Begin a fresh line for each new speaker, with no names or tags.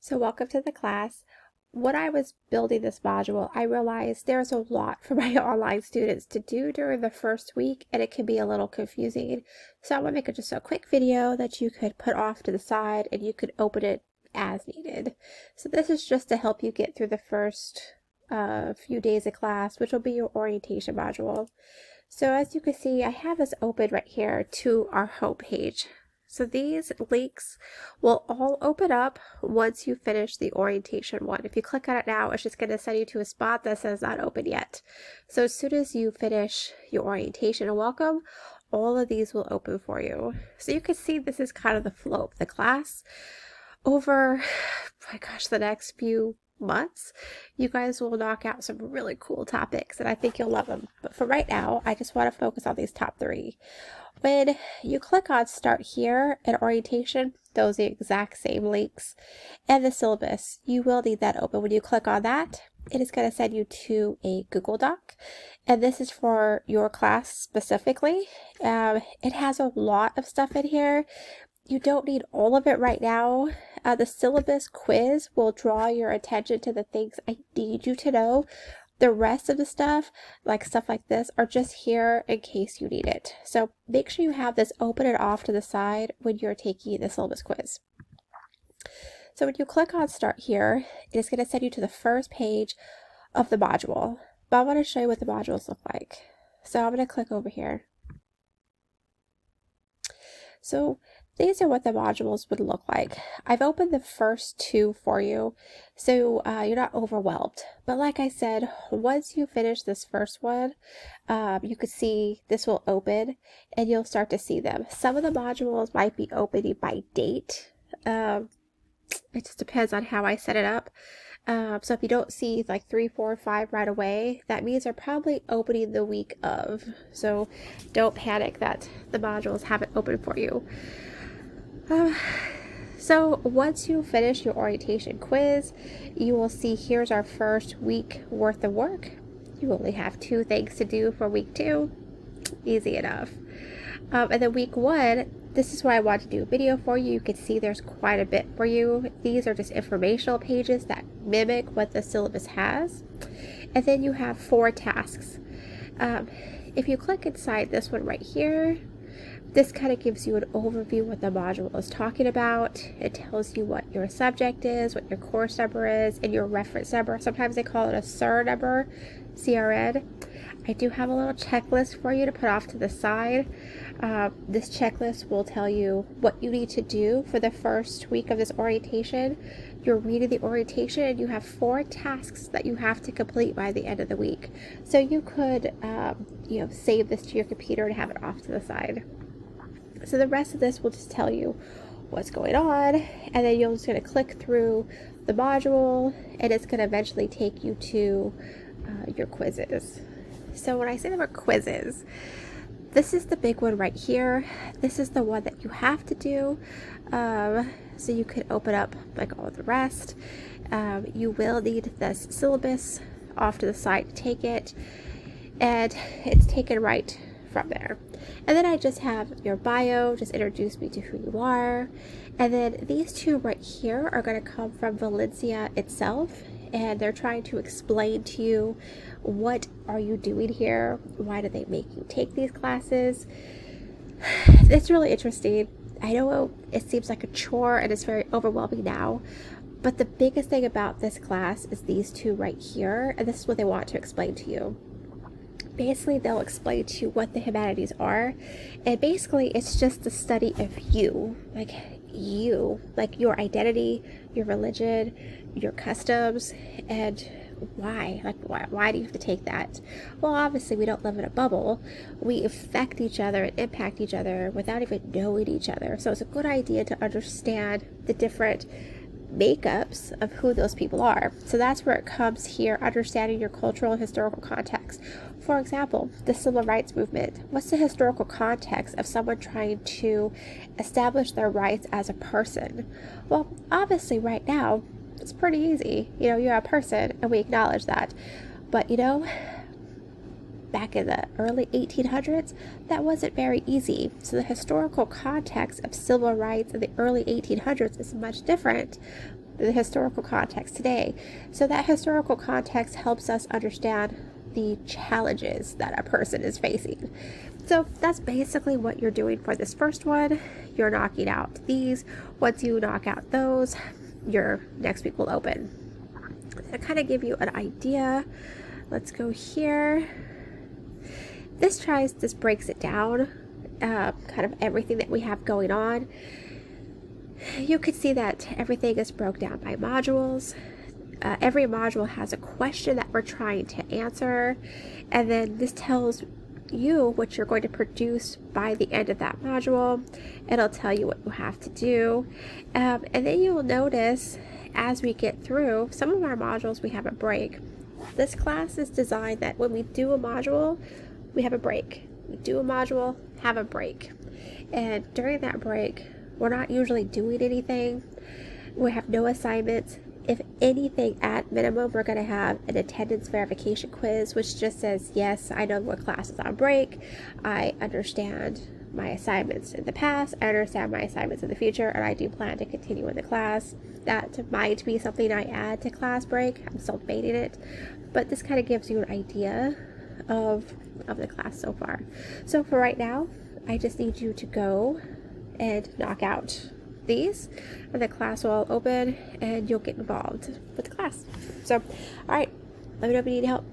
So welcome to the class. When I was building this module, I realized there's a lot for my online students to do during the first week, and it can be a little confusing. So I want to make it just a quick video that you could put off to the side and you could open it as needed. So this is just to help you get through the first few days of class, which will be your orientation module. So as you can see, I have this open right here to our home page. So these links will all open up once you finish the orientation one. If you click on it now, it's just going to send you to a spot that says not open yet. So as soon as you finish your orientation and welcome, all of these will open for you. So you can see this is kind of the flow of the class. Over, my gosh, the next few months, you guys will knock out some really cool topics and I think you'll love them. But for right now, I just want to focus on these top three. When you click on start here at orientation, those are the exact same links, and the syllabus, you will need that open. When you click on that, it is going to send you to a Google Doc, and this is for your class specifically. It has a lot of stuff in here. You don't need all of it right now. The syllabus quiz will draw your attention to the things I need you to know. The rest of the stuff like this, are just here in case you need it. So make sure you have this open and off to the side when you're taking the syllabus quiz. So when you click on start here, it is going to send you to the first page of the module. But I want to show you what the modules look like. So I'm going to click over here. So these are what the modules would look like. I've opened the first two for you, so you're not overwhelmed. But like I said, once you finish this first one, you could see this will open and you'll start to see them. Some of the modules might be opening by date. It just depends on how I set it up. So if you don't see like 3, 4, 5 right away, that means they're probably opening the week of. So don't panic that the modules haven't opened for you. So once you finish your orientation quiz, you will see here's our first week worth of work. You only have 2 things to do for week 2. Easy enough. And then week 1, this is where I want to do a video for you. You can see there's quite a bit for you. These are just informational pages that mimic what the syllabus has. And then you have 4 tasks. If you click inside this one right here, this kind of gives you an overview of what the module is talking about. It tells you what your subject is, what your course number is, and your reference number. Sometimes they call it a SIR number, CRN. I do have a little checklist for you to put off to the side. This checklist will tell you what you need to do for the first week of this orientation. You're reading the orientation and you have 4 tasks that you have to complete by the end of the week. So you could save this to your computer and have it off to the side. So the rest of this will just tell you what's going on, and then you're just going to click through the module and it's going to eventually take you to your quizzes. So when I say the word quizzes, this is the big one right here. This is the one that you have to do. So you could open up like all the rest. You will need this syllabus off to the side to take it, and it's taken right from there. And then I just have your bio, just introduce me to who you are. And then these 2 right here are going to come from Valencia itself, and they're trying to explain to you what are you doing here, why do they make you take these classes. It's really interesting. I know it seems like a chore and it's very overwhelming now, but the biggest thing about this class is these 2 right here, and this is what they want to explain to you. Basically, they'll explain to you what the humanities are, and basically it's just the study of you, like your identity, your religion, your customs, and why do you have to take that? Well, obviously we don't live in a bubble. We affect each other and impact each other without even knowing each other. So it's a good idea to understand the different makeups of who those people are. So that's where it comes here, understanding your cultural and historical context. For example, the civil rights movement. What's the historical context of someone trying to establish their rights as a person? Well, obviously right now it's pretty easy. You're a person and we acknowledge that. But back in the early 1800s, that wasn't very easy. So the historical context of civil rights in the early 1800s is much different. the historical context today. So that historical context helps us understand the challenges that a person is facing. So that's basically what you're doing for this first one. You're knocking out these. Once you knock out those, your next week will open. To kind of give you an idea, let's go here. This breaks it down, kind of everything that we have going on. You can see that everything is broke down by modules. Every module has a question that we're trying to answer, and then this tells you what you're going to produce by the end of that module. It'll tell you what you have to do, and then you'll notice as we get through some of our modules we have a break. This class is designed that when we do a module, we have a break. We do a module, have a break, and during that break we're not usually doing anything. We have no assignments. If anything, at minimum, we're going to have an attendance verification quiz, which just says, yes, I know what class is on break. I understand my assignments in the past. I understand my assignments in the future, and I do plan to continue in the class. That might be something I add to class break. I'm still debating it, but this kind of gives you an idea of the class so far. So for right now, I just need you to go and knock out these, and the class will open and you'll get involved with the class. So, all right, let me know if you need help.